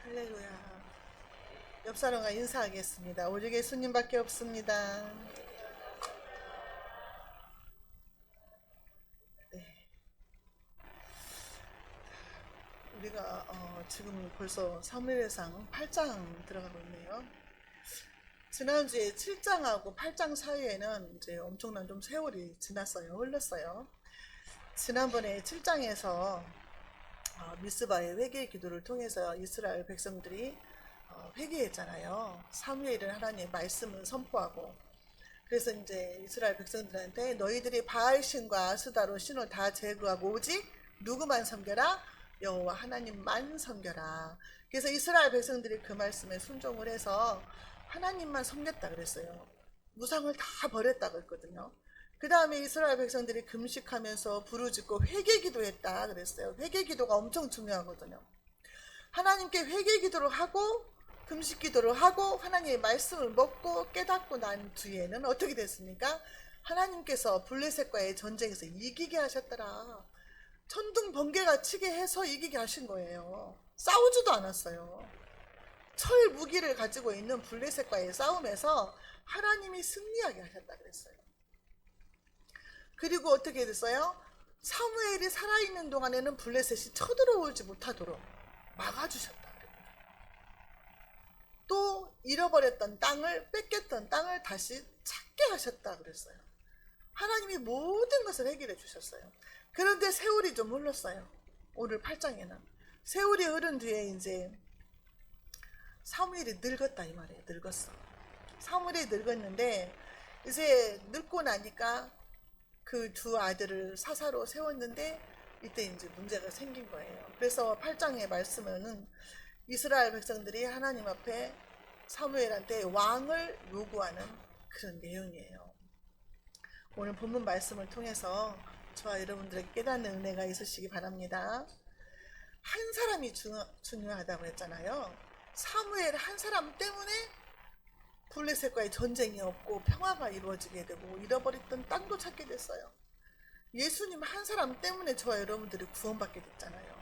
할렐루야. 옆 사람과 인사하겠습니다. 오직 예수님밖에 없습니다. 네, 우리가 지금 벌써 사무엘상 8장 들어가고 있네요. 지난주에 7장하고 8장 사이에는 이제 엄청난 좀 세월이 지났어요. 흘렀어요. 지난번에 7장에서 미스바의 회개 기도를 통해서 이스라엘 백성들이 회개했잖아요. 사무엘은 하나님의 말씀을 선포하고, 그래서 이제 이스라엘 백성들한테 너희들이 바알신과 아스다로 신을 다 제거하고 오직 누구만 섬겨라? 여호와 하나님만 섬겨라. 그래서 이스라엘 백성들이 그 말씀에 순종을 해서 하나님만 섬겼다 그랬어요. 무상을 다 버렸다 그랬거든요. 그 다음에 이스라엘 백성들이 금식하면서 부르짖고 회개 기도했다 그랬어요. 회개 기도가 엄청 중요하거든요. 하나님께 회개 기도를 하고 금식 기도를 하고 하나님의 말씀을 먹고 깨닫고 난 뒤에는 어떻게 됐습니까? 하나님께서 블레셋과의 전쟁에서 이기게 하셨더라. 천둥 번개가 치게 해서 이기게 하신 거예요. 싸우지도 않았어요. 철 무기를 가지고 있는 블레셋과의 싸움에서 하나님이 승리하게 하셨다 그랬어요. 그리고 어떻게 됐어요? 사무엘이 살아있는 동안에는 블레셋이 쳐들어오지 못하도록 막아주셨다. 또 잃어버렸던 땅을, 뺏겼던 땅을 다시 찾게 하셨다 그랬어요. 하나님이 모든 것을 해결해 주셨어요. 그런데 세월이 좀 흘렀어요. 오늘 8장에는 세월이 흐른 뒤에 이제 사무엘이 늙었다 이 말이에요. 늙었어. 사무엘이 늙었는데 이제 늙고 나니까 그 두 아들을 사사로 세웠는데 이때 이제 문제가 생긴 거예요. 그래서 8장의 말씀은 이스라엘 백성들이 하나님 앞에 사무엘한테 왕을 요구하는 그런 내용이에요. 오늘 본문 말씀을 통해서 저와 여러분들에게 깨닫는 은혜가 있으시기 바랍니다. 한 사람이 중요하다고 했잖아요. 사무엘 한 사람 때문에 블레셋과의 전쟁이 없고 평화가 이루어지게 되고 잃어버렸던 땅도 찾게 됐어요. 예수님 한 사람 때문에 저와 여러분들이 구원받게 됐잖아요.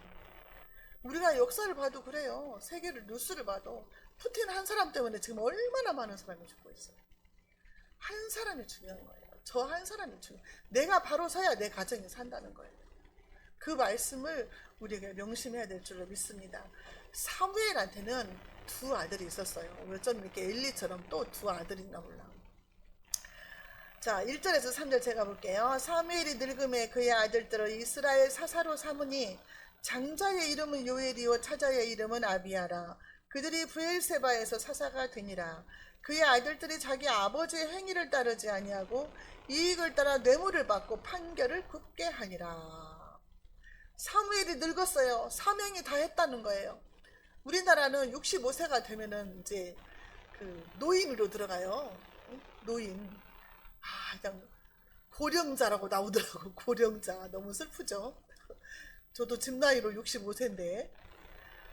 우리가 역사를 봐도 그래요. 세계를 뉴스를 봐도 푸틴 한 사람 때문에 지금 얼마나 많은 사람이 죽고 있어요. 한 사람이 중요한 거예요. 저 한 사람이 중요해요. 내가 바로 서야 내 가정이 산다는 거예요. 그 말씀을 우리가 명심해야 될 줄로 믿습니다. 사무엘한테는 두 아들이 있었어요. 어쩜 이렇게 엘리처럼 또 두 아들이 있나 몰라. 자, 1절에서 3절 제가 볼게요. 사무엘이 늙음에 그의 아들들을 이스라엘 사사로 삼으니 장자의 이름은 요엘이요 차자의 이름은 아비야라. 그들이 브엘세바에서 사사가 되니라. 그의 아들들이 자기 아버지의 행위를 따르지 아니하고 이익을 따라 뇌물을 받고 판결을 굽게 하니라. 사무엘이 늙었어요. 사명이 다 했다는 거예요. 우리나라는 65세가 되면은 이제 그 노인으로 들어가요. 노인. 그냥 고령자라고 나오더라고. 고령자. 너무 슬프죠. 저도 집 나이로 65세인데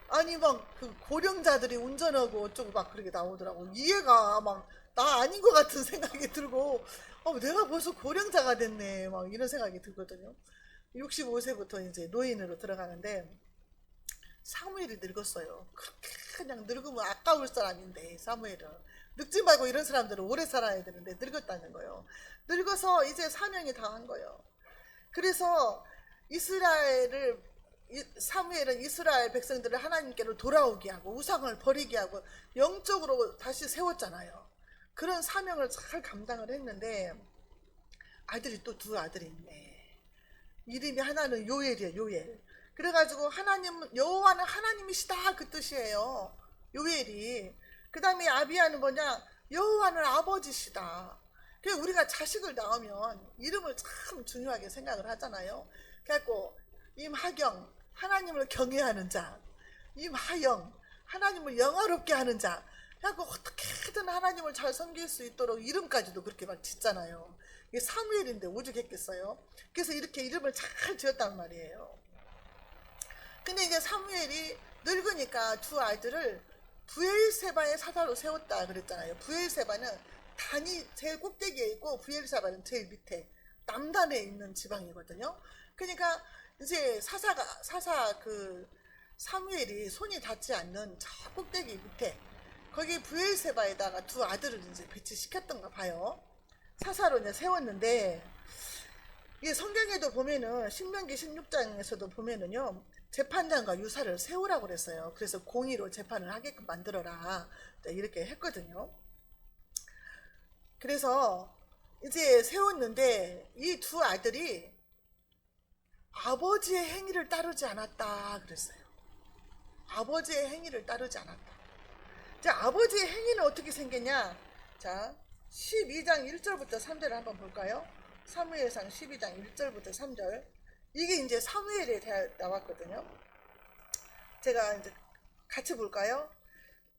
아니 막 그 고령자들이 운전하고 어쩌고 막 그렇게 나오더라고. 이해가 막 나 아닌 것 같은 생각이 들고 내가 벌써 고령자가 됐네 막 이런 생각이 들거든요. 65세부터 이제 노인으로 들어가는데 사무엘이 늙었어요. 그렇게 그냥 늙으면 아까울 사람인데 사무엘은 늙지 말고 이런 사람들은 오래 살아야 되는데 늙었다는 거예요. 늙어서 이제 사명이 다 한 거예요. 그래서 사무엘은 이스라엘 백성들을 하나님께로 돌아오게 하고 우상을 버리게 하고 영적으로 다시 세웠잖아요. 그런 사명을 잘 감당을 했는데 아들이 또 두 아들이 있네. 이름이 하나는 요엘이에요. 요엘. 그래가지고 여호와는 하나님이시다 그 뜻이에요. 요엘이. 그 다음에 아비야는 뭐냐? 여호와는 아버지시다. 그래서 우리가 자식을 낳으면 이름을 참 중요하게 생각을 하잖아요. 그래갖고 임하경 하나님을 경외하는 자, 임하영 하나님을 영화롭게 하는 자. 그래갖고 어떻게든 하나님을 잘 섬길 수 있도록 이름까지도 그렇게 막 짓잖아요. 이게 사무엘인데 오죽했겠어요. 그래서 이렇게 이름을 잘 지었단 말이에요. 근데 이제 사무엘이 늙으니까 두 아들을 브엘세바의 사사로 세웠다 그랬잖아요. 브엘세바는 단이 제일 꼭대기에 있고 브엘세바는 제일 밑에 남단에 있는 지방이거든요. 그러니까 이제 사무엘이 손이 닿지 않는 저 꼭대기 밑에 거기 브엘세바에다가 두 아들을 이제 배치시켰던가 봐요. 사사로 이제 세웠는데, 이 성경에도 보면은 신명기 16장에서도 보면은요, 재판장과 유사를 세우라고 그랬어요. 그래서 공의로 재판을 하게끔 만들어라, 이렇게 했거든요. 그래서 이제 세웠는데 이 두 아들이 아버지의 행위를 따르지 않았다 그랬어요. 아버지의 행위를 따르지 않았다. 자, 아버지의 행위는 어떻게 생겼냐? 자, 12장 1절부터 3절을 한번 볼까요? 사무엘상 12장 1절부터 3절. 이게 이제 사무엘에 나왔거든요. 제가 이제 같이 볼까요?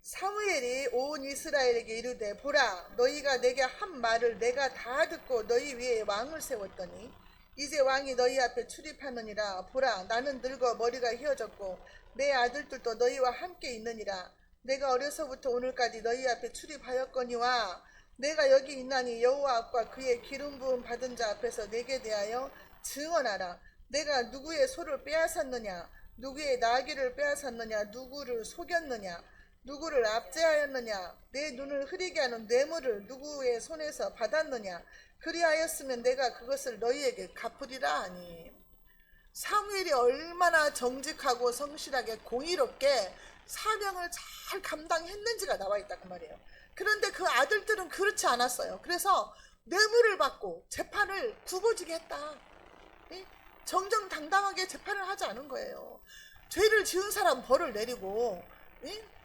사무엘이 온 이스라엘에게 이르되, 보라, 너희가 내게 한 말을 내가 다 듣고 너희 위에 왕을 세웠더니 이제 왕이 너희 앞에 출입하느니라. 보라, 나는 늙어 머리가 휘어졌고 내 아들들도 너희와 함께 있느니라. 내가 어려서부터 오늘까지 너희 앞에 출입하였거니와 내가 여기 있나니 여호와 앞과 그의 기름 부음 받은 자 앞에서 내게 대하여 증언하라. 내가 누구의 소를 빼앗았느냐, 누구의 나귀를 빼앗았느냐, 누구를 속였느냐, 누구를 압제하였느냐, 내 눈을 흐리게 하는 뇌물을 누구의 손에서 받았느냐, 그리하였으면 내가 그것을 너희에게 갚으리라 하니. 사무엘이 얼마나 정직하고 성실하게 공의롭게 사명을 잘 감당했는지가 나와 있단 말이에요. 그런데 그 아들들은 그렇지 않았어요. 그래서 뇌물을 받고 재판을 굽어지게 했다. 정정당당하게 재판을 하지 않은 거예요. 죄를 지은 사람 벌을 내리고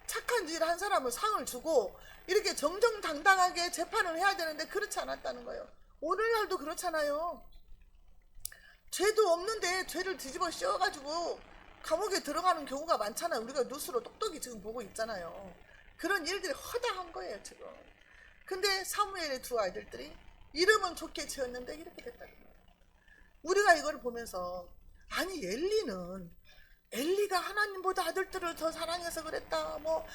착한 일을 한 사람은 상을 주고 이렇게 정정당당하게 재판을 해야 되는데 그렇지 않았다는 거예요. 오늘날도 그렇잖아요. 죄도 없는데 죄를 뒤집어 씌워가지고 감옥에 들어가는 경우가 많잖아요. 우리가 뉴스로 똑똑히 지금 보고 있잖아요. 그런 일들이 허다한 거예요 지금. 근데 사무엘의 두 아들들이 이름은 좋게 지었는데 이렇게 됐다는 거예요. 우리가 이걸 보면서, 아니 엘리가 하나님보다 아들들을 더 사랑해서 그랬다, 뭐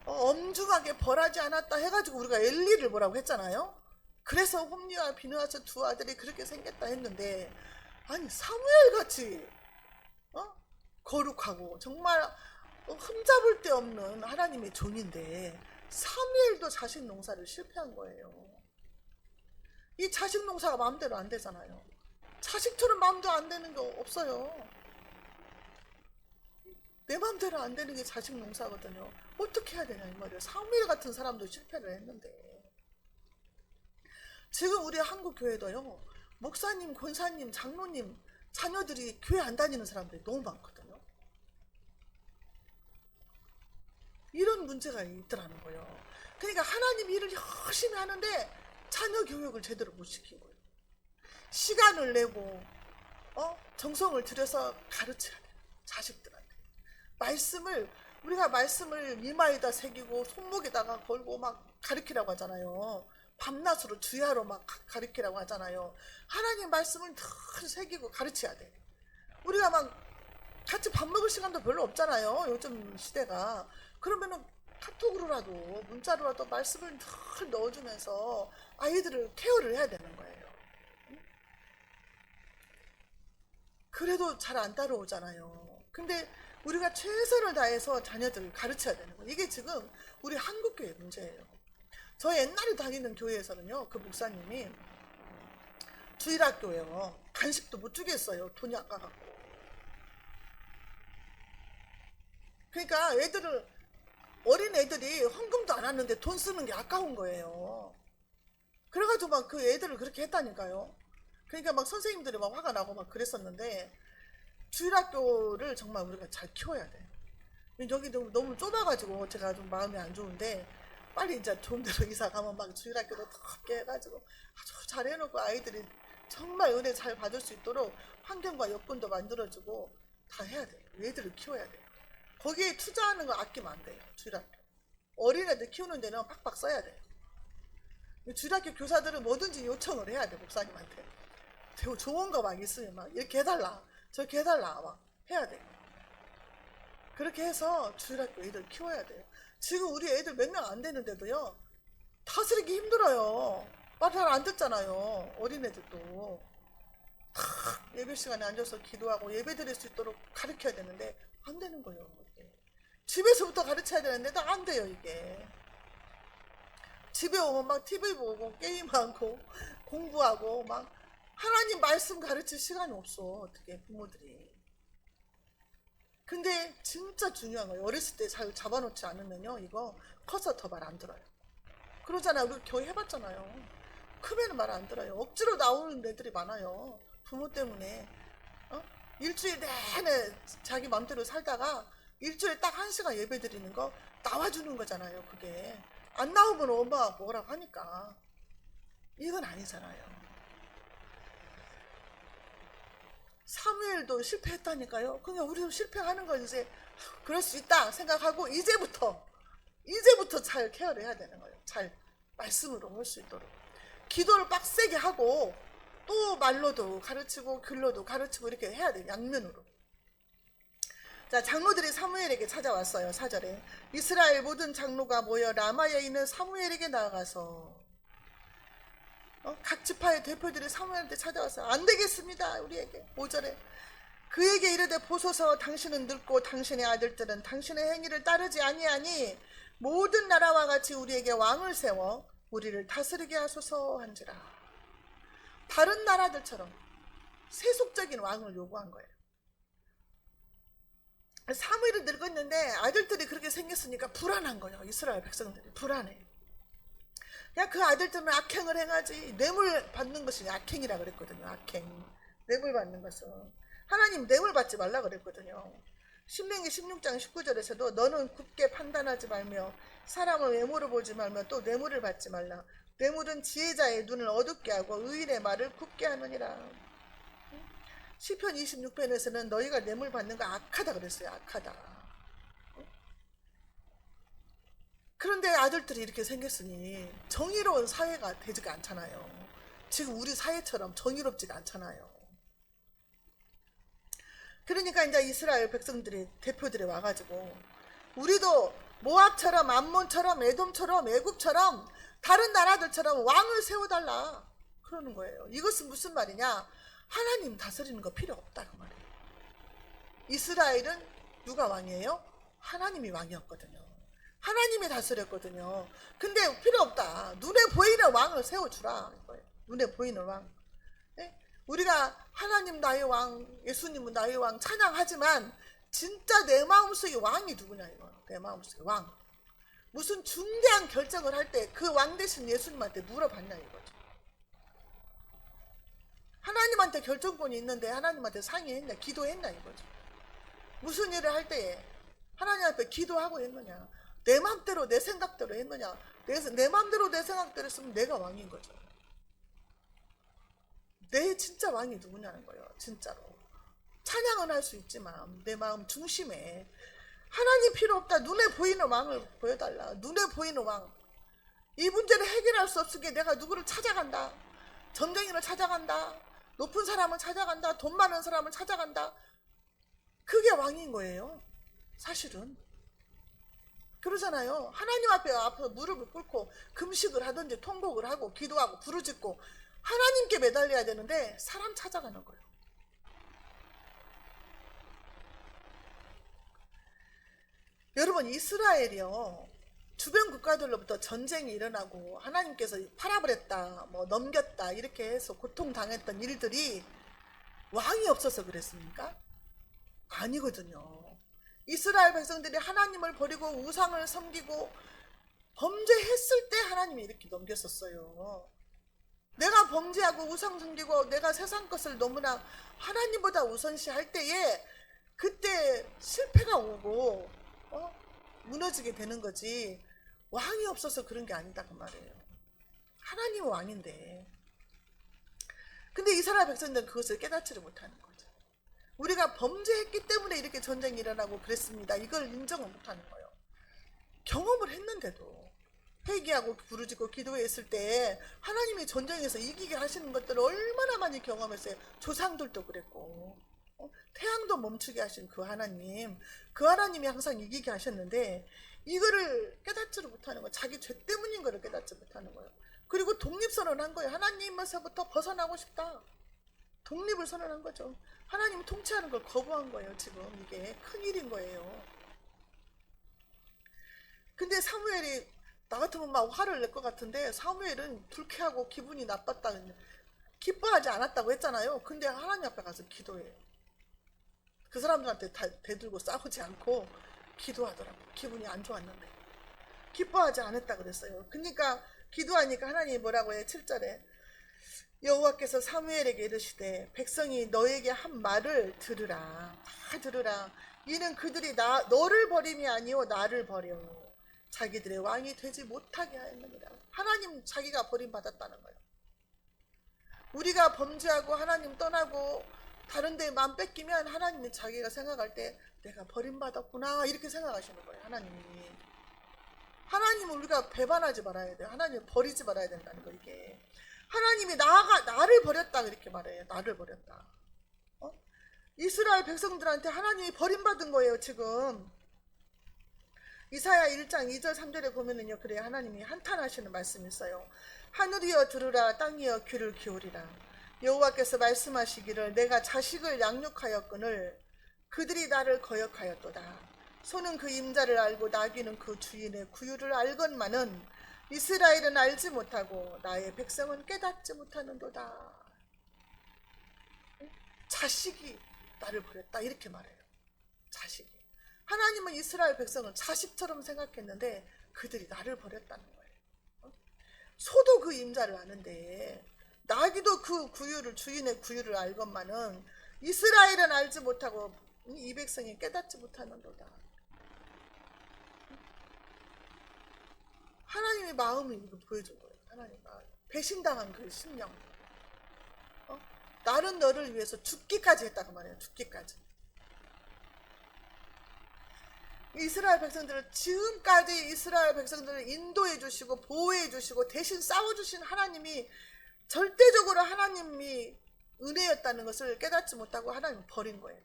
엄중하게 벌하지 않았다 해가지고 우리가 엘리를 뭐라고 했잖아요. 그래서 홈리와 비느하스 두 아들이 그렇게 생겼다 했는데, 아니 사무엘같이 거룩하고 정말 흠잡을 데 없는 하나님의 종인데 사무엘도 자식 농사를 실패한 거예요. 이 자식 농사가 마음대로 안 되잖아요. 자식처럼 마음대로 안 되는 게 없어요. 내 마음대로 안 되는 게 자식 농사거든요. 어떻게 해야 되냐 이 말이에요. 사무엘 같은 사람도 실패를 했는데, 지금 우리 한국 교회도요, 목사님, 권사님, 장로님 자녀들이 교회 안 다니는 사람들이 너무 많거든요. 이런 문제가 있더라는 거예요. 그러니까 하나님 일을 열심히 하는데 자녀 교육을 제대로 못 시킨 거예요. 시간을 내고 정성을 들여서 가르쳐야 돼요. 자식들한테 우리가 말씀을 이마에다 새기고 손목에다가 걸고 막 가르치라고 하잖아요. 밤낮으로 주야로 막 가르치라고 하잖아요. 하나님 말씀을 늘 새기고 가르쳐야 돼. 우리가 막 같이 밥 먹을 시간도 별로 없잖아요, 요즘 시대가. 그러면은 카톡으로라도 문자로라도 말씀을 늘 넣어주면서 아이들을 케어를 해야 되는 거예요. 그래도 잘 안 따라오잖아요. 근데 우리가 최선을 다해서 자녀들을 가르쳐야 되는 거예요. 이게 지금 우리 한국교회 문제예요. 저 옛날에 다니는 교회에서는요, 그 목사님이 주일학교예요. 간식도 못 주겠어요. 돈이 아까갖고. 그러니까 어린 애들이 헌금도 안 왔는데 돈 쓰는 게 아까운 거예요. 그래가지고 막 그 애들을 그렇게 했다니까요. 그러니까 막 선생님들이 막 화가 나고 막 그랬었는데, 주일학교를 정말 우리가 잘 키워야 돼. 여기 너무 좁아가지고 제가 좀 마음이 안 좋은데, 빨리 이제 좋은 데로 이사 가면 막 주일학교도 덥게 해가지고 아주 잘 해놓고 아이들이 정말 은혜 잘 받을 수 있도록 환경과 여건도 만들어주고 다 해야 돼요. 애들을 키워야 돼요. 거기에 투자하는 거 아끼면 안 돼요. 주일학교 어린애들 키우는 데는 팍팍 써야 돼요. 주일학교 교사들은 뭐든지 요청을 해야 돼. 목사님한테 좋은 거 막 있으면 막 이렇게 해달라 저렇게 해달라 막 해야 돼. 그렇게 해서 주일학교 애들 키워야 돼요. 지금 우리 애들 몇 명 안 되는데도요, 다스리기 힘들어요. 말 잘 안 듣잖아요. 어린애들도 예배 시간에 앉아서 기도하고 예배 드릴 수 있도록 가르쳐야 되는데 안 되는 거예요. 집에서부터 가르쳐야 되는데도 안 돼요, 이게. 집에 오면 막 TV 보고 게임하고 공부하고 막 하나님 말씀 가르칠 시간이 없어, 어떻게 부모들이. 근데 진짜 중요한 거예요. 어렸을 때 잘 잡아놓지 않으면요, 이거 커서 더 말 안 들어요. 그러잖아요. 우리 교회 해봤잖아요. 크면은 말 안 들어요. 억지로 나오는 애들이 많아요. 부모 때문에. 어? 일주일 내내 자기 맘대로 살다가 일주일에 딱 1시간 예배 드리는 거 나와주는 거잖아요. 그게 안 나오면 엄마가 뭐라고 하니까. 이건 아니잖아요. 사무엘도 실패했다니까요. 그냥 우리도 실패하는 건 이제 그럴 수 있다 생각하고 이제부터 잘 케어를 해야 되는 거예요. 잘 말씀으로 할 수 있도록 기도를 빡세게 하고 또 말로도 가르치고 글로도 가르치고 이렇게 해야 돼요. 양면으로. 자, 장로들이 사무엘에게 찾아왔어요. 4절에 이스라엘 모든 장로가 모여 라마에 있는 사무엘에게 나아가서 각 지파의 대표들이 사무엘한테 찾아와서 안 되겠습니다. 우리에게 5절에 그에게 이르되 보소서 당신은 늙고 당신의 아들들은 당신의 행위를 따르지 아니하니 모든 나라와 같이 우리에게 왕을 세워 우리를 다스리게 하소서 한지라. 다른 나라들처럼 세속적인 왕을 요구한 거예요. 사무엘이 늙었는데 아들들이 그렇게 생겼으니까 불안한 거예요. 이스라엘 백성들이 불안해. 그냥 그 아들들은 악행을 행하지. 뇌물 받는 것이 악행이라 그랬거든요. 악행. 뇌물 받는 것은. 하나님 뇌물 받지 말라 그랬거든요. 신명기 16장 19절에서도 너는 굳게 판단하지 말며 사람을 외모를 보지 말며 또 뇌물을 받지 말라. 뇌물은 지혜자의 눈을 어둡게 하고 의인의 말을 굳게 하느니라. 시편 26편에서는 너희가 뇌물 받는 거 악하다 그랬어요. 악하다. 그런데 아들들이 이렇게 생겼으니 정의로운 사회가 되지가 않잖아요. 지금 우리 사회처럼 정의롭지가 않잖아요. 그러니까 이제 이스라엘 백성들이 대표들이 와가지고 우리도 모압처럼 암몬처럼 에돔처럼 애굽처럼 다른 나라들처럼 왕을 세워달라 그러는 거예요. 이것은 무슨 말이냐? 하나님 다스리는 거 필요 없다 그 말이에요. 이스라엘은 누가 왕이에요? 하나님이 왕이었거든요. 하나님이 다스렸거든요. 근데 필요 없다. 눈에 보이는 왕을 세워주라 이거예요. 눈에 보이는 왕. 네? 우리가 하나님 나의 왕, 예수님은 나의 왕 찬양하지만 진짜 내 마음속에 왕이 누구냐 이거. 내 마음속에 왕. 무슨 중대한 결정을 할 때 그 왕 대신 예수님한테 물어봤냐 이거죠. 하나님한테 결정권이 있는데 하나님한테 상의했냐, 기도했냐 이거죠. 무슨 일을 할 때에 하나님 앞에 기도하고 했느냐, 내 맘대로 내 생각대로 했느냐. 내 맘대로 내 생각대로 했으면 내가 왕인 거죠. 내 진짜 왕이 누구냐는 거예요. 진짜로. 찬양은 할 수 있지만 내 마음 중심에 하나님 필요 없다. 눈에 보이는 왕을 보여달라. 눈에 보이는 왕. 이 문제를 해결할 수 없으게 내가 누구를 찾아간다. 점쟁이를 찾아간다. 높은 사람을 찾아간다. 돈 많은 사람을 찾아간다. 그게 왕인 거예요. 사실은. 그러잖아요. 하나님 앞에 무릎을 꿇고 금식을 하든지 통곡을 하고 기도하고 부르짖고 하나님께 매달려야 되는데 사람 찾아가는 거예요. 여러분, 이스라엘이요, 주변 국가들로부터 전쟁이 일어나고 하나님께서 팔아버렸다, 뭐 넘겼다 이렇게 해서 고통당했던 일들이 왕이 없어서 그랬습니까? 아니거든요. 이스라엘 백성들이 하나님을 버리고 우상을 섬기고 범죄했을 때 하나님이 이렇게 넘겼었어요. 내가 범죄하고 우상 섬기고 내가 세상 것을 너무나 하나님보다 우선시할 때에 그때 실패가 오고 무너지게 되는 거지, 왕이 없어서 그런 게 아니다 그 말이에요. 하나님은 왕인데. 근데 이스라엘 백성들은 그것을 깨닫지를 못하는 거죠. 우리가 범죄했기 때문에 이렇게 전쟁이 일어나고 그랬습니다, 이걸 인정을 못하는 거예요. 경험을 했는데도 회개하고 부르짖고 기도했을 때 하나님이 전쟁에서 이기게 하시는 것들을 얼마나 많이 경험했어요. 조상들도 그랬고 태양도 멈추게 하신 그 하나님, 그 하나님이 항상 이기게 하셨는데 이거를 깨닫지를 못하는 거예요. 자기 죄 때문인 거를 깨닫지 못하는 거예요. 그리고 독립선언한 거예요. 하나님에서부터 벗어나고 싶다. 독립을 선언한 거죠. 하나님이 통치하는 걸 거부한 거예요. 지금 이게 큰일인 거예요. 사무엘이 나 같으면 막 화를 낼 것 같은데 사무엘은 불쾌하고 기분이 나빴다, 기뻐하지 않았다고 했잖아요. 근데 하나님 앞에 가서 기도해요. 그 사람들한테 대들고 싸우지 않고 기도하더라고. 기분이 안 좋았는데 기뻐하지 않았다 그랬어요. 그러니까 기도하니까 하나님이 뭐라고 해? 7절에 여호와께서 사무엘에게 이르시되 백성이 너에게 한 말을 들으라. 다 들으라. 이는 그들이 너를 버림이 아니오 나를 버려 자기들의 왕이 되지 못하게 하였느니라. 하나님 자기가 버림받았다는 거예요. 우리가 범죄하고 하나님 떠나고 다른 데 마음 뺏기면 하나님이 자기가 생각할 때 내가 버림받았구나 이렇게 생각하시는 거예요. 하나님은 우리가 배반하지 말아야 돼요. 하나님을 버리지 말아야 된다는 거. 이게 하나님이 나를 버렸다 이렇게 말해요. 나를 버렸다. 이스라엘 백성들한테 하나님이 버림받은 거예요. 지금 이사야 1장 2절 3절에 보면은요, 그래 하나님이 한탄하시는 말씀이 있어요. 하늘이여 들으라, 땅이여 귀를 기울이라. 여호와께서 말씀하시기를 내가 자식을 양육하였거늘 그들이 나를 거역하였도다. 소는 그 임자를 알고 나귀는 그 주인의 구유를 알건만은 이스라엘은 알지 못하고 나의 백성은 깨닫지 못하는도다. 자식이 나를 버렸다 이렇게 말해요. 자식이. 하나님은 이스라엘 백성을 자식처럼 생각했는데 그들이 나를 버렸다는 거예요. 소도 그 임자를 아는데 나귀도 그 주인의 구유를 알건만은 이스라엘은 알지 못하고 이 백성이 깨닫지 못하는도다. 하나님의 마음을 이거 보여준 거예요. 하나님 마음. 배신당한 그 심령. 나는 너를 위해서 죽기까지 했다고 말해요. 죽기까지. 이스라엘 백성들을 지금까지 이스라엘 백성들을 인도해 주시고 보호해 주시고 대신 싸워 주신 하나님이 절대적으로 하나님이 은혜였다는 것을 깨닫지 못하고 하나님 버린 거예요.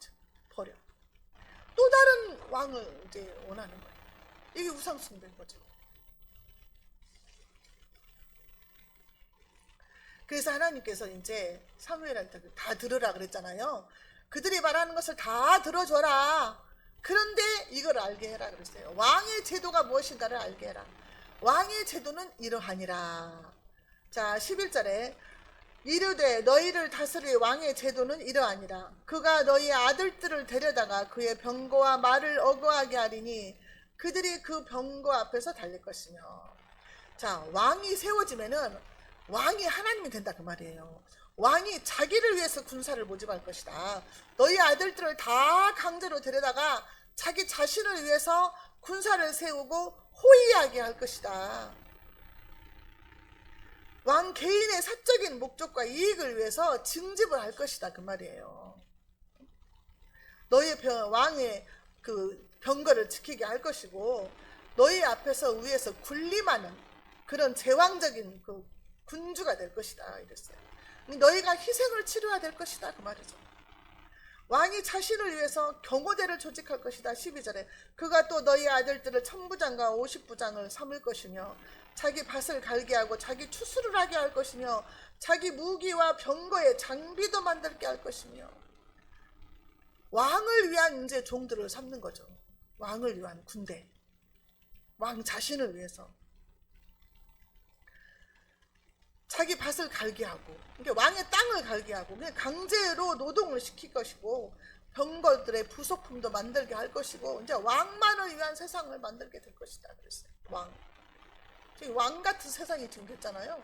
버려. 또 다른 왕을 이제 원하는 거예요. 이게 우상숭배인 거죠. 그래서 하나님께서 이제 사무엘한테 다 들으라 그랬잖아요. 그들이 말하는 것을 다 들어줘라. 그런데 이걸 알게 해라 그랬어요. 왕의 제도가 무엇인가를 알게 해라. 왕의 제도는 이러하니라. 자 11절에 이르되 너희를 다스릴 왕의 제도는 이러하니라. 그가 너희 아들들을 데려다가 그의 병거와 말을 어거하게 하리니 그들이 그 병거 앞에서 달릴 것이며. 자 왕이 세워지면은 왕이 하나님이 된다 그 말이에요. 왕이 자기를 위해서 군사를 모집할 것이다. 너희 아들들을 다 강제로 데려다가 자기 자신을 위해서 군사를 세우고 호위하게 할 것이다. 왕 개인의 사적인 목적과 이익을 위해서 징집을 할 것이다 그 말이에요. 너희 왕의 그 병거를 지키게 할 것이고 너희 앞에서 위에서 군림하는 그런 제왕적인 그 군주가 될 것이다 이랬어요. 너희가 희생을 치러야 될 것이다 그 말이죠. 왕이 자신을 위해서 경호대를 조직할 것이다. 12절에 그가 또 너희 아들들을 1000부장과 50부장을 삼을 것이며 자기 밭을 갈게 하고 자기 추수를 하게 할 것이며 자기 무기와 병거의 장비도 만들게 할 것이며. 왕을 위한 이제 종들을 삼는 거죠. 왕을 위한 군대. 왕 자신을 위해서. 자기 밭을 갈게 하고, 그러니까 왕의 땅을 갈게 하고, 그냥 강제로 노동을 시킬 것이고, 병거들의 부속품도 만들게 할 것이고, 이제 왕만을 위한 세상을 만들게 될 것이다. 그랬어요. 왕 같은 세상이 지금 됐잖아요.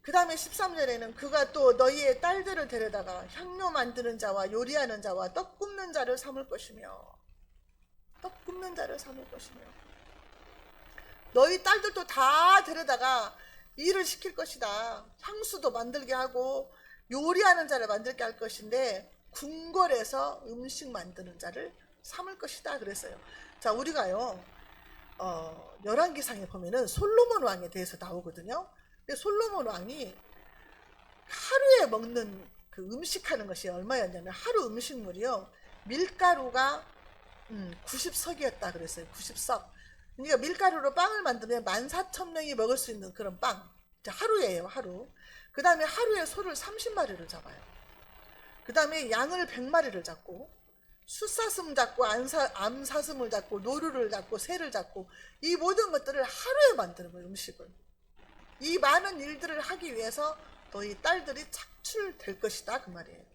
그 다음에 13절에는 그가 또 너희의 딸들을 데려다가 향료 만드는 자와 요리하는 자와 떡 굽는 자를 삼을 것이며, 떡 굽는 자를 삼을 것이며, 너희 딸들도 다 데려다가 일을 시킬 것이다. 향수도 만들게 하고 요리하는 자를 만들게 할 것인데 궁궐에서 음식 만드는 자를 삼을 것이다 그랬어요. 자 우리가요 열왕기상에 보면은 솔로몬 왕에 대해서 나오거든요. 근데 솔로몬 왕이 하루에 먹는 그 음식하는 것이 얼마였냐면 하루 음식물이요 밀가루가 90석이었다 그랬어요. 90석. 그러니까 밀가루로 빵을 만들면 14,000명이 먹을 수 있는 그런 빵. 하루에요, 하루. 그 다음에 하루에 소를 30마리를 잡아요. 그 다음에 양을 100마리를 잡고, 숫사슴 잡고 암사슴을 잡고 노루를 잡고 새를 잡고 이 모든 것들을 하루에 만드는 거예요. 음식을. 이 많은 일들을 하기 위해서 너희 딸들이 착출될 것이다 그 말이에요.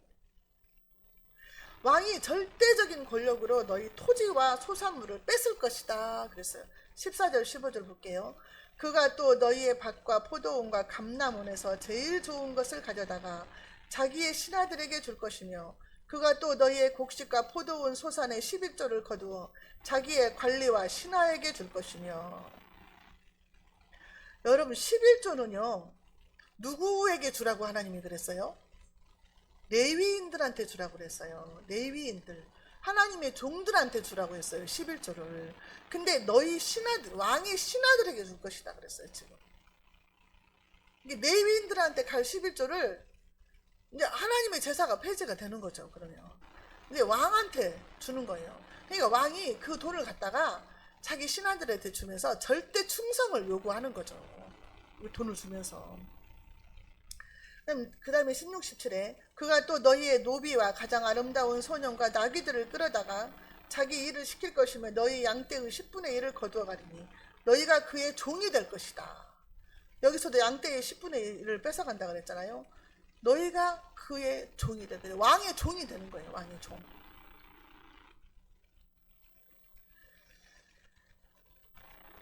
왕이 절대적인 권력으로 너희 토지와 소산물을 뺏을 것이다 그랬어요. 14절 15절 볼게요. 그가 또 너희의 밭과 포도원과 감람원에서 제일 좋은 것을 가져다가 자기의 신하들에게 줄 것이며 그가 또 너희의 곡식과 포도원 소산의 11조를 거두어 자기의 관리와 신하에게 줄 것이며. 여러분 11조는요 누구에게 주라고 하나님이 그랬어요? 레위인들한테 주라고 그랬어요. 레위인들 하나님의 종들한테 주라고 했어요. 11조를. 근데 너희 신하들 왕의 신하들에게 줄 것이다 그랬어요. 지금 이게 레위인들한테 갈 11조를 이제 하나님의 제사가 폐지가 되는 거죠. 그러면 이제 왕한테 주는 거예요. 그러니까 왕이 그 돈을 갖다가 자기 신하들한테 주면서 절대 충성을 요구하는 거죠. 돈을 주면서. 그 다음에 16, 17에 그가 또 너희의 노비와 가장 아름다운 소년과 나귀들을 끌어다가 자기 일을 시킬 것이며 너희 양떼의 10분의 1을 거두어 가리니 너희가 그의 종이 될 것이다. 여기서도 양떼의 10분의 1을 뺏어간다 그랬잖아요. 너희가 그의 종이 되는 거예요. 왕의 종이 되는 거예요. 왕의 종.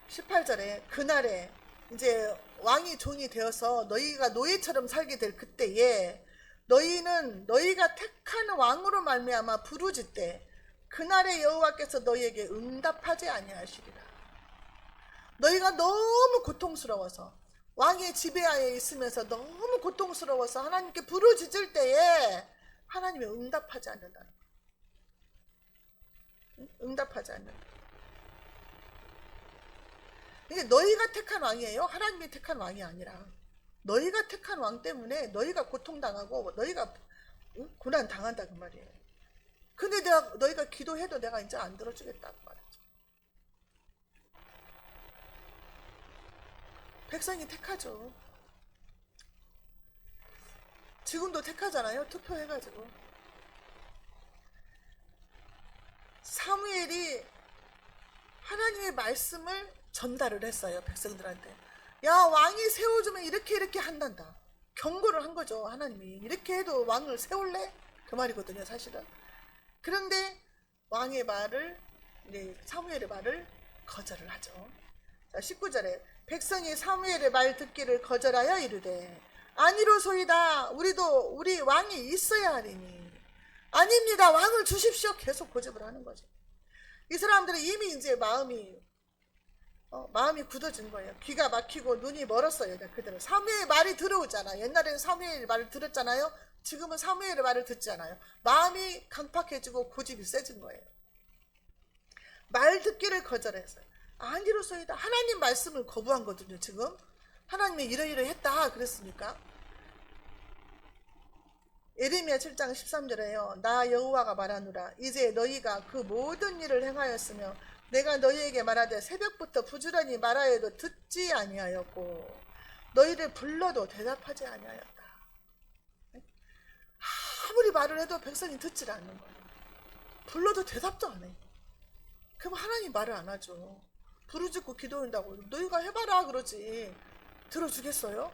18절에 그날에 이제 왕이 종이 되어서 너희가 노예처럼 살게 될 그때에 너희는 너희가 택한 왕으로 말미암아 부르짖되 그날에 여호와께서 너희에게 응답하지 아니하시리라. 너희가 너무 고통스러워서 왕의 지배하에 있으면서 너무 고통스러워서 하나님께 부르짖을 때에 하나님이 응답하지 않는다는 거예요. 응답하지 않는다. 이게 너희가 택한 왕이에요. 하나님이 택한 왕이 아니라 너희가 택한 왕 때문에 너희가 고통당하고 너희가 고난 당한다 그 말이에요. 근데 너희가 기도해도 내가 이제 안 들어주겠다고 말이죠. 백성이 택하죠. 지금도 택하잖아요. 투표해가지고. 사무엘이 하나님의 말씀을 전달을 했어요. 백성들한테. 야 왕이 세워주면 이렇게 한단다. 경고를 한 거죠. 하나님이. 이렇게 해도 왕을 세울래? 그 말이거든요. 사실은. 그런데 왕의 말을 사무엘의 말을 거절을 하죠. 자 19절에 백성이 사무엘의 말 듣기를 거절하여 이르되 아니로소이다. 우리 왕이 있어야 하리니. 아닙니다. 왕을 주십시오. 계속 고집을 하는 거죠. 이 사람들은 이미 이제 마음이 굳어진 거예요. 귀가 막히고 눈이 멀었어요. 그들은 사무엘의 말이 들어오잖아. 옛날에는 사무엘의 말을 들었잖아요. 지금은 사무엘의 말을 듣지 않아요. 마음이 강팍해지고 고집이 세진 거예요. 말 듣기를 거절했어요. 아니로소이다. 하나님 말씀을 거부한 거거든요. 지금 하나님이 이러이러했다 그랬으니까. 예레미야 7장 13절에요. 나 여호와가 말하노라. 이제 너희가 그 모든 일을 행하였으며 내가 너희에게 말하되 새벽부터 부지런히 말하여도 듣지 아니하였고 너희를 불러도 대답하지 아니하였다. 아무리 말을 해도 백성이 듣질 않는 거예요. 불러도 대답도 안 해. 그럼 하나님 말을 안 하죠. 부르짖고 기도한다고 너희가 해봐라 그러지 들어주겠어요?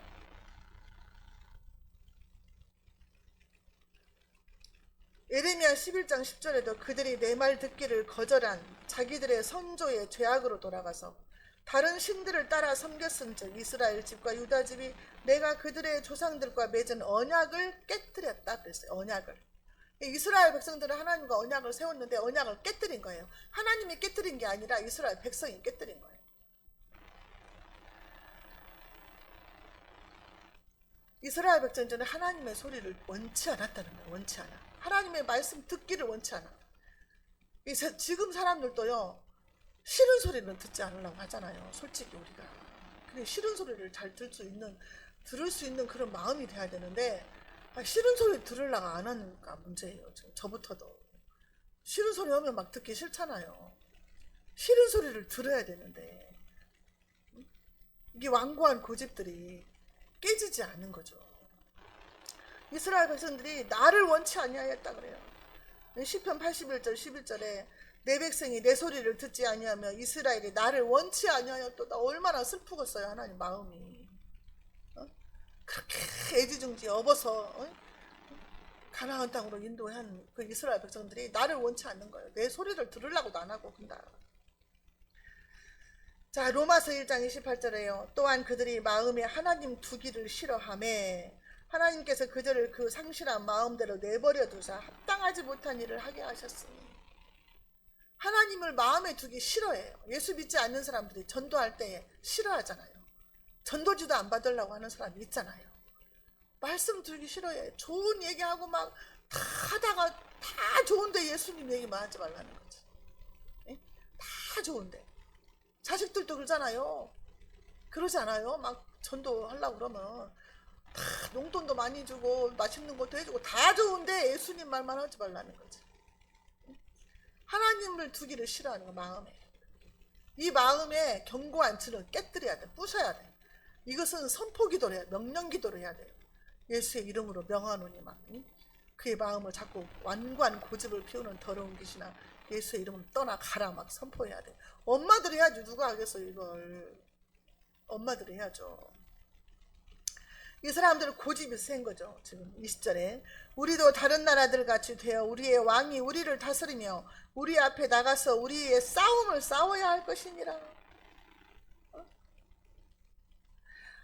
예레미야 11장 10절에도 그들이 내 말 듣기를 거절한 자기들의 선조의 죄악으로 돌아가서 다른 신들을 따라 섬겼은즉 이스라엘 집과 유다 집이 내가 그들의 조상들과 맺은 언약을 깨뜨렸다 그랬어요. 언약을. 이스라엘 백성들은 하나님과 언약을 세웠는데 언약을 깨뜨린 거예요. 하나님이 깨뜨린 게 아니라 이스라엘 백성이 깨뜨린 거예요. 이스라엘 백성들은 하나님의 소리를 원치 않았다는 거예요. 원치 않아. 하나님의 말씀 듣기를 원치 않아. 지금 사람들도요 싫은 소리는 듣지 않으려고 하잖아요. 솔직히 우리가. 근데 싫은 소리를 잘 들을 수 있는 그런 마음이 돼야 되는데 싫은 소리 들으려고 안 하니까 문제예요. 저부터도. 싫은 소리 하면 막 듣기 싫잖아요. 싫은 소리를 들어야 되는데 이게 완고한 고집들이 깨지지 않는 거죠. 이스라엘 백성들이 나를 원치 아니하였다 그래요. 시편 81절 11절에 내 백성이 내 소리를 듣지 아니하며 이스라엘이 나를 원치 아니하였도다. 얼마나 슬프겠어요. 하나님 마음이. 그렇게 애지중지 업어서 가나안 땅으로 인도한 그 이스라엘 백성들이 나를 원치 않는 거예요. 내 소리를 들으려고도 안 하고 근다. 자, 로마서 1장 28절에요. 또한 그들이 마음에 하나님 두기를 싫어하매 하나님께서 그들을 그 상실한 마음대로 내버려 두사 합당하지 못한 일을 하게 하셨으니. 하나님을 마음에 두기 싫어해요. 예수 믿지 않는 사람들이 전도할 때 싫어하잖아요. 전도지도 안 받으려고 하는 사람이 있잖아요. 말씀 들기 싫어해. 좋은 얘기하고 막 다 하다가 다 좋은데 예수님 얘기만 하지 말라는 거지. 예? 다 좋은데. 자식들도 그러잖아요. 그러지 않아요? 막 전도하려고 그러면 다 용돈도 많이 주고 맛있는 것도 해주고 다 좋은데 예수님 말만 하지 말라는 거지. 하나님을 두기를 싫어하는 거 마음에. 이 마음에 견고한 틀을 깨뜨려야 돼. 부숴야 돼. 이것은 선포기도를 해야 돼. 명령기도를 해야 돼요. 예수의 이름으로 명하노니 막 그의 마음을 자꾸 완고한 고집을 피우는 더러운 귀신아 예수의 이름으로 떠나가라 막 선포해야 돼. 엄마들이 해야지. 누가 하겠어 이걸. 엄마들이 해야죠. 이 사람들은 고집이 센 거죠. 지금 20절에 우리도 다른 나라들 같이 되어 우리의 왕이 우리를 다스리며 우리 앞에 나가서 우리의 싸움을 싸워야 할 것이니라.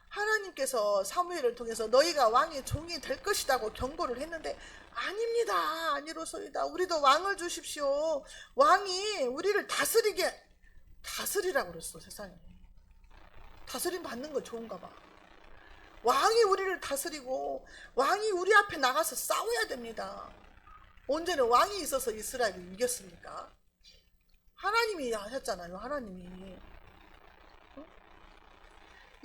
하나님께서 사무엘을 통해서 너희가 왕의 종이 될 것이라고 경고를 했는데 아닙니다. 아니로소이다. 우리도 왕을 주십시오. 왕이 우리를 다스리라고 그랬어. 세상에. 다스림 받는 거 좋은가 봐. 왕이 우리를 다스리고 왕이 우리 앞에 나가서 싸워야 됩니다. 언제는 왕이 있어서 이스라엘이 이겼습니까? 하나님이 하셨잖아요. 하나님이.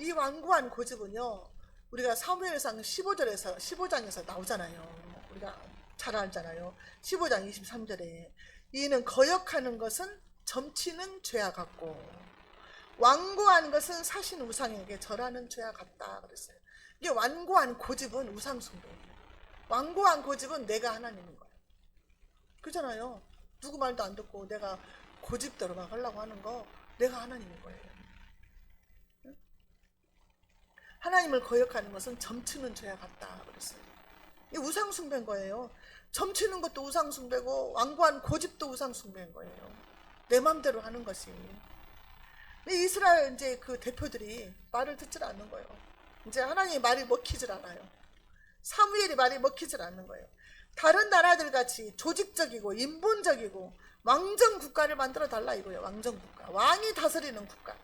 이 완고한 고집은요, 우리가 사무엘상 15장에서 나오잖아요. 우리가 잘 알잖아요. 15장 23절에 이는 거역하는 것은 점치는 죄와 같고 완고한 것은 사신 우상에게 절하는 죄와 같다 그랬어요. 이게 완고한 고집은 우상숭배예요. 완고한 고집은 내가 하나님인 거예요. 그잖아요. 누구 말도 안 듣고 내가 고집대로 막 하려고 하는 거 내가 하나님인 거예요. 하나님을 거역하는 것은 점치는 죄와 같다 그랬어요. 이게 우상숭배인 거예요. 점치는 것도 우상숭배고 완고한 고집도 우상숭배인 거예요. 내 맘대로 하는 것이. 근데 이스라엘 이제 그 대표들이 말을 듣질 않는 거예요. 이제 하나님의 말이 먹히질 않아요. 사무엘이 말이 먹히질 않는 거예요. 다른 나라들 같이 조직적이고 인본적이고 왕정 국가를 만들어 달라 이거예요. 왕정 국가. 왕이 다스리는 국가.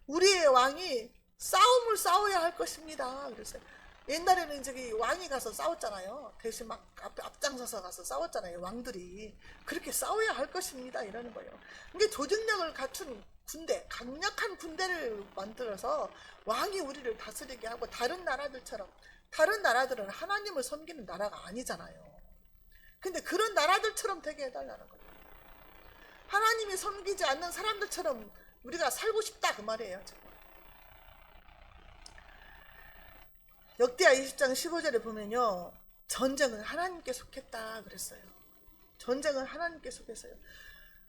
우리의 왕이 싸움을 싸워야 할 것입니다. 그래서 옛날에는 이제 왕이 가서 싸웠잖아요. 대신 막 앞장서서 가서 싸웠잖아요. 왕들이. 그렇게 싸워야 할 것입니다. 이러는 거예요. 이게 조직력을 갖춘 군대, 강력한 군대를 만들어서 왕이 우리를 다스리게 하고 다른 나라들처럼, 다른 나라들은 하나님을 섬기는 나라가 아니잖아요. 근데 그런 나라들처럼 되게 해달라는 거예요. 하나님이 섬기지 않는 사람들처럼 우리가 살고 싶다 그 말이에요. 지금. 역대하 20장 15절에 보면요. 전쟁은 하나님께 속했다 그랬어요. 전쟁은 하나님께 속했어요.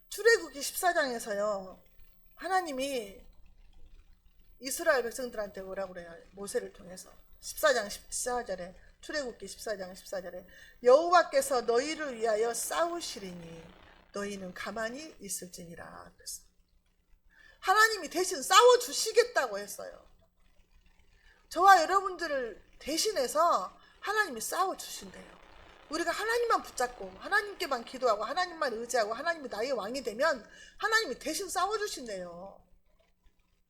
출애굽기 14장에서요. 하나님이 이스라엘 백성들한테 뭐라고 그래요? 모세를 통해서 14장 14절에 출애굽기 14장 14절에 여호와께서 너희를 위하여 싸우시리니 너희는 가만히 있을지니라 그랬어요. 하나님이 대신 싸워주시겠다고 했어요. 저와 여러분들을 대신해서 하나님이 싸워주신대요. 우리가 하나님만 붙잡고 하나님께만 기도하고 하나님만 의지하고 하나님이 나의 왕이 되면 하나님이 대신 싸워주신대요.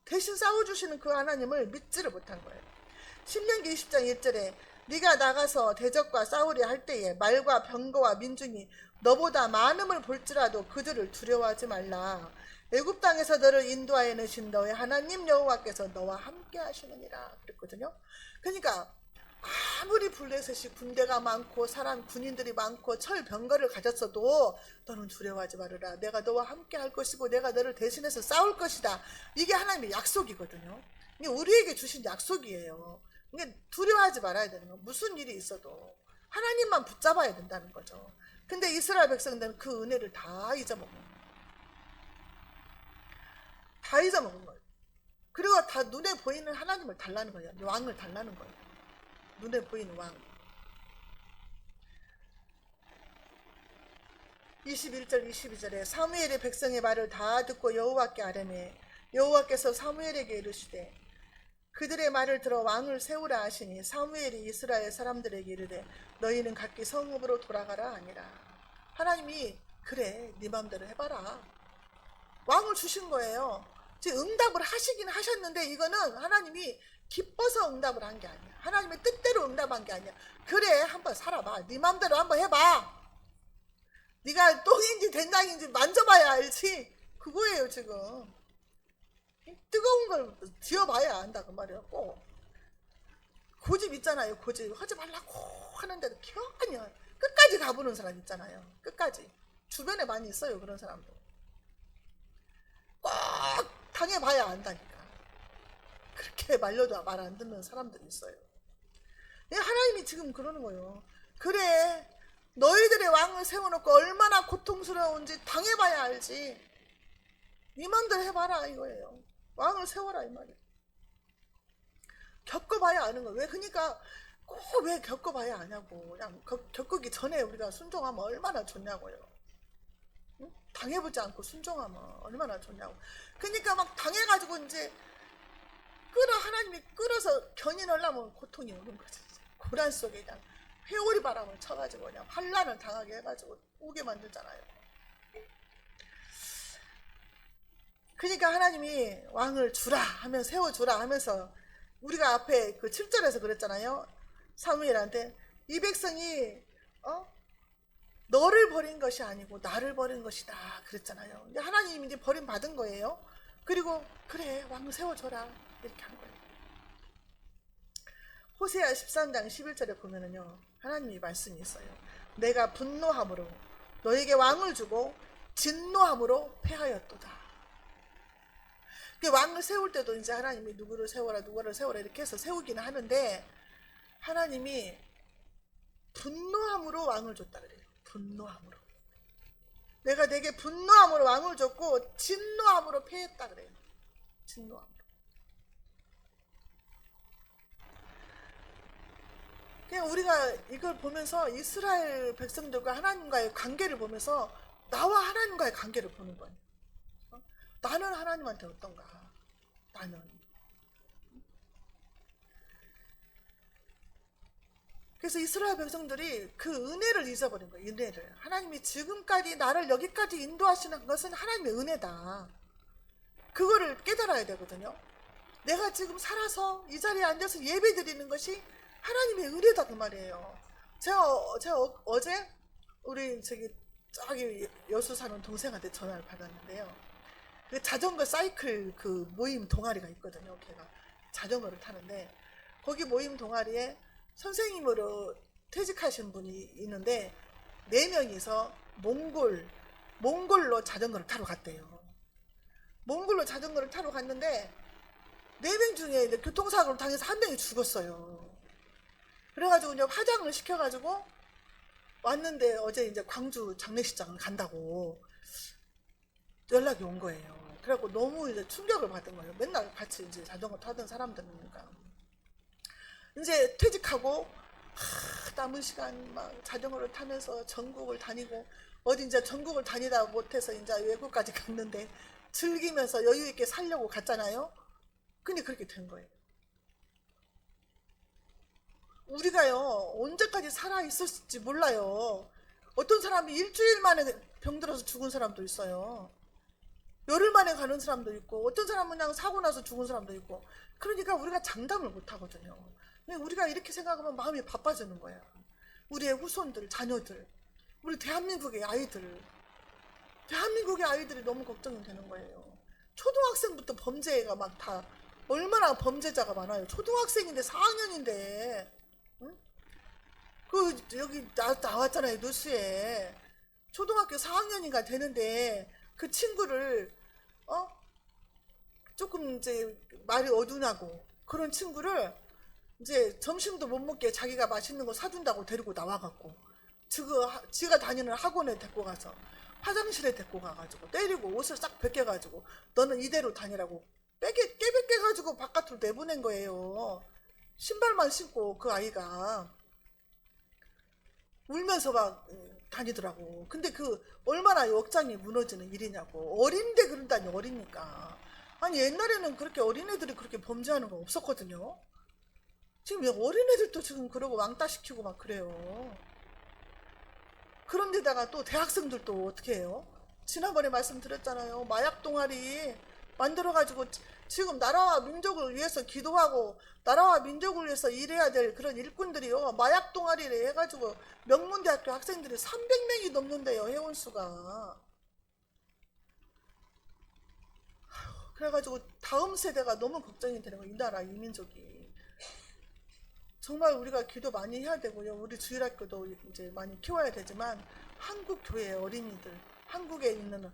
대신 싸워주시는 그 하나님을 믿지를 못한 거예요. 신명기 20장 1절에 네가 나가서 대적과 싸우려 할 때에 말과 병거와 민중이 너보다 많음을 볼지라도 그들을 두려워하지 말라. 애굽 땅에서 너를 인도하여 내신 너의 하나님 여호와께서 너와 함께 하시느니라 그랬거든요. 그러니까 아무리 블레셋이 군대가 많고 군인들이 많고 철병거를 가졌어도 너는 두려워하지 말아라. 내가 너와 함께 할 것이고 내가 너를 대신해서 싸울 것이다. 이게 하나님의 약속이거든요. 이게 우리에게 주신 약속이에요. 이게 두려워하지 말아야 되는 거. 무슨 일이 있어도 하나님만 붙잡아야 된다는 거죠. 근데 이스라엘 백성들은 그 은혜를 다 잊어먹은 거예요. 다 잊어먹은 거예요. 그리고 다 눈에 보이는 하나님을 달라는 거예요. 왕을 달라는 거예요. 눈에 보이는 왕. 21절 22절에 사무엘의 백성의 말을 다 듣고 여호와께 아뢰매 여호와께서 사무엘에게 이르시되 그들의 말을 들어 왕을 세우라 하시니 사무엘이 이스라엘 사람들에게 이르되 너희는 각기 성읍으로 돌아가라 하니라. 하나님이 그래 네 맘대로 해봐라. 왕을 주신 거예요. 지금 응답을 하시긴 하셨는데 이거는 하나님이 기뻐서 응답을 한 게 아니야. 하나님의 뜻대로 응답한 게 아니야. 그래 한번 살아봐. 네 맘대로 한번 해봐. 네가 똥인지 된장인지 만져봐야 알지. 그거예요 지금. 뜨거운 걸 지어봐야 안다 그 말이야. 꼭 고집 있잖아요. 고집 하지 말라고 하는데도 기어가냐 끝까지 가보는 사람 있잖아요. 끝까지 주변에 많이 있어요. 그런 사람도 꼭 당해봐야 안다니까. 그렇게 말려도 말 안 듣는 사람들이 있어요. 하나님이 지금 그러는 거예요. 그래 너희들의 왕을 세워놓고 얼마나 고통스러운지 당해봐야 알지. 네 맘대로 해봐라 이거예요. 왕을 세워라 이 말이에요. 겪어봐야 아는 거예요. 왜 그러니까 꼭 왜 겪어봐야 아냐고. 그냥 겪기 전에 우리가 순종하면 얼마나 좋냐고요. 응? 당해보지 않고 순종하면 얼마나 좋냐고. 그러니까 막 당해가지고 이제 하나님이 끌어서 견인하려면 고통이 오는 거지. 고난 속에 그냥 회오리 바람을 쳐가지고 그냥 환란을 당하게 해가지고 오게 만들잖아요. 그러니까 하나님이 왕을 주라 하면 세워주라 하면서 우리가 앞에 그 7절에서 그랬잖아요. 사무엘한테 이 백성이 너를 버린 것이 아니고 나를 버린 것이다 그랬잖아요. 근데 하나님이 이제 버림받은 거예요. 그리고 그래 왕을 세워줘라 이렇게 한 거예요. 호세아 13장 11절에 보면은요 하나님이 말씀이 있어요. 내가 분노함으로 너에게 왕을 주고 진노함으로 패하였도다. 왕을 세울 때도 이제 하나님이 누구를 세워라 이렇게 해서 세우기는 하는데 하나님이 분노함으로 왕을 줬다 그래요. 분노함으로. 내가 내게 분노함으로 왕을 줬고 진노함으로 패했다 그래요. 진노함으로. 그냥 우리가 이걸 보면서 이스라엘 백성들과 하나님과의 관계를 보면서 나와 하나님과의 관계를 보는 거예요. 나는 하나님한테 어떤가? 나는. 그래서 이스라엘 백성들이 그 은혜를 잊어버린 거예요. 은혜를. 하나님이 지금까지 나를 여기까지 인도하시는 것은 하나님의 은혜다. 그거를 깨달아야 되거든요. 내가 지금 살아서 이 자리에 앉아서 예배 드리는 것이 하나님의 은혜다 그 말이에요. 제가 어제 우리 저기 여수 사는 동생한테 전화를 받았는데요. 그 자전거 사이클 그 모임 동아리가 있거든요. 걔가 자전거를 타는데 거기 모임 동아리에 선생님으로 퇴직하신 분이 있는데 4명이서 몽골로 자전거를 타러 갔대요. 몽골로 자전거를 타러 갔는데 4명 중에 이제 교통사고를 당해서 1명이 죽었어요. 그래가지고 이제 화장을 시켜가지고 왔는데 어제 이제 광주 장례식장을 간다고 연락이 온 거예요. 그래갖고 너무 이제 충격을 받은 거예요. 맨날 같이 이제 자전거 타던 사람들이니까. 이제 퇴직하고 남은 시간 막 자전거를 타면서 전국을 다니고 어디 이제 전국을 다니다 못해서 이제 외국까지 갔는데 즐기면서 여유 있게 살려고 갔잖아요. 근데 그렇게 된 거예요. 우리가요 언제까지 살아 있을지 몰라요. 어떤 사람이 일주일 만에 병들어서 죽은 사람도 있어요. 열흘 만에 가는 사람도 있고 어떤 사람은 그냥 사고 나서 죽은 사람도 있고. 그러니까 우리가 장담을 못 하거든요. 우리가 이렇게 생각하면 마음이 바빠지는 거예요. 우리의 후손들, 자녀들, 우리 대한민국의 아이들이 너무 걱정이 되는 거예요. 초등학생부터 범죄가 막 다 얼마나 범죄자가 많아요. 초등학생인데 4학년인데 응? 그 여기 나왔잖아요 뉴스에. 초등학교 4학년인가 되는데 그 친구를 조금 이제 말이 어둔하고 그런 친구를 이제 점심도 못 먹게 자기가 맛있는 거 사준다고 데리고 나와갖고 지가 다니는 학원에 데리고 가서 화장실에 데리고 가가지고 때리고 옷을 싹 벗겨가지고 너는 이대로 다니라고 깨벗겨가지고 바깥으로 내보낸 거예요. 신발만 신고 그 아이가 울면서 막 다니더라고. 근데 그 얼마나 억장이 무너지는 일이냐고. 어린데 그런다니 어리니까. 아니 옛날에는 그렇게 어린애들이 그렇게 범죄하는 거 없었거든요. 지금 어린애들도 지금 그러고 왕따 시키고 막 그래요. 그런데다가 또 대학생들도 어떻게 해요? 지난번에 말씀드렸잖아요. 마약 동아리 만들어가지고 지금 나라와 민족을 위해서 기도하고 나라와 민족을 위해서 일해야 될 그런 일꾼들이요. 마약 동아리를 해가지고 명문대학교 학생들이 300명이 넘는데요. 회원수가. 그래가지고 다음 세대가 너무 걱정이 되는 거예요. 이 나라 이 민족이. 정말 우리가 기도 많이 해야 되고요. 우리 주일학교도 이제 많이 키워야 되지만 한국 교회 어린이들, 한국에 있는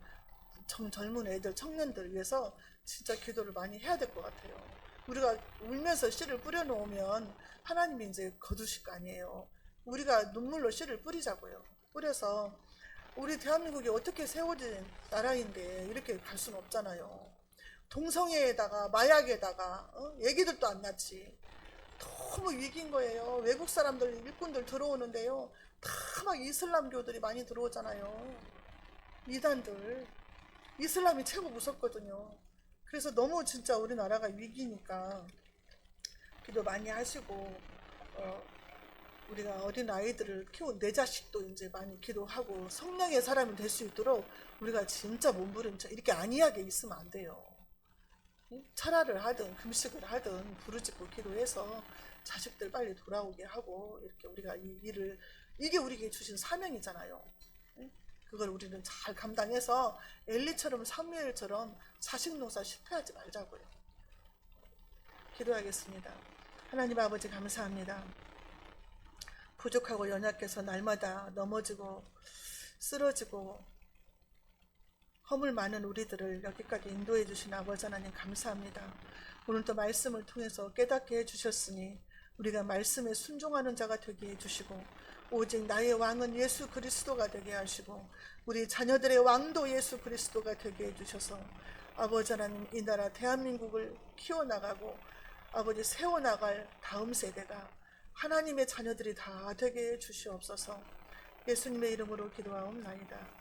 젊은 애들, 청년들 위해서 진짜 기도를 많이 해야 될 것 같아요. 우리가 울면서 씨를 뿌려놓으면 하나님이 이제 거두실 거 아니에요. 우리가 눈물로 씨를 뿌리자고요. 뿌려서 우리 대한민국이 어떻게 세워진 나라인데 이렇게 갈 수는 없잖아요. 동성애에다가 마약에다가 얘기들도 안 났지. 너무 위기인 거예요. 외국 사람들 일꾼들 들어오는데요. 다 막 이슬람교들이 많이 들어오잖아요. 이단들. 이슬람이 최고 무섭거든요. 그래서 너무 진짜 우리나라가 위기니까 기도 많이 하시고 우리가 어린 아이들을 키운 내 자식도 이제 많이 기도하고 성령의 사람이 될 수 있도록 우리가 진짜 몸부림쳐 이렇게 안이하게 있으면 안 돼요. 철야를 하든 금식을 하든 부르짖고 기도해서 자식들 빨리 돌아오게 하고 이렇게 우리가 이 일을 이게 우리에게 주신 사명이잖아요. 그걸 우리는 잘 감당해서 엘리처럼 사무엘처럼 자식 노사 실패하지 말자고요. 기도하겠습니다. 하나님 아버지 감사합니다. 부족하고 연약해서 날마다 넘어지고 쓰러지고 허물 많은 우리들을 여기까지 인도해 주신 아버지 하나님 감사합니다. 오늘도 말씀을 통해서 깨닫게 해주셨으니 우리가 말씀에 순종하는 자가 되게 해주시고 오직 나의 왕은 예수 그리스도가 되게 하시고 우리 자녀들의 왕도 예수 그리스도가 되게 해주셔서 아버지 하나님 이 나라 대한민국을 키워나가고 아버지 세워나갈 다음 세대가 하나님의 자녀들이 다 되게 해주시옵소서. 예수님의 이름으로 기도하옵나이다.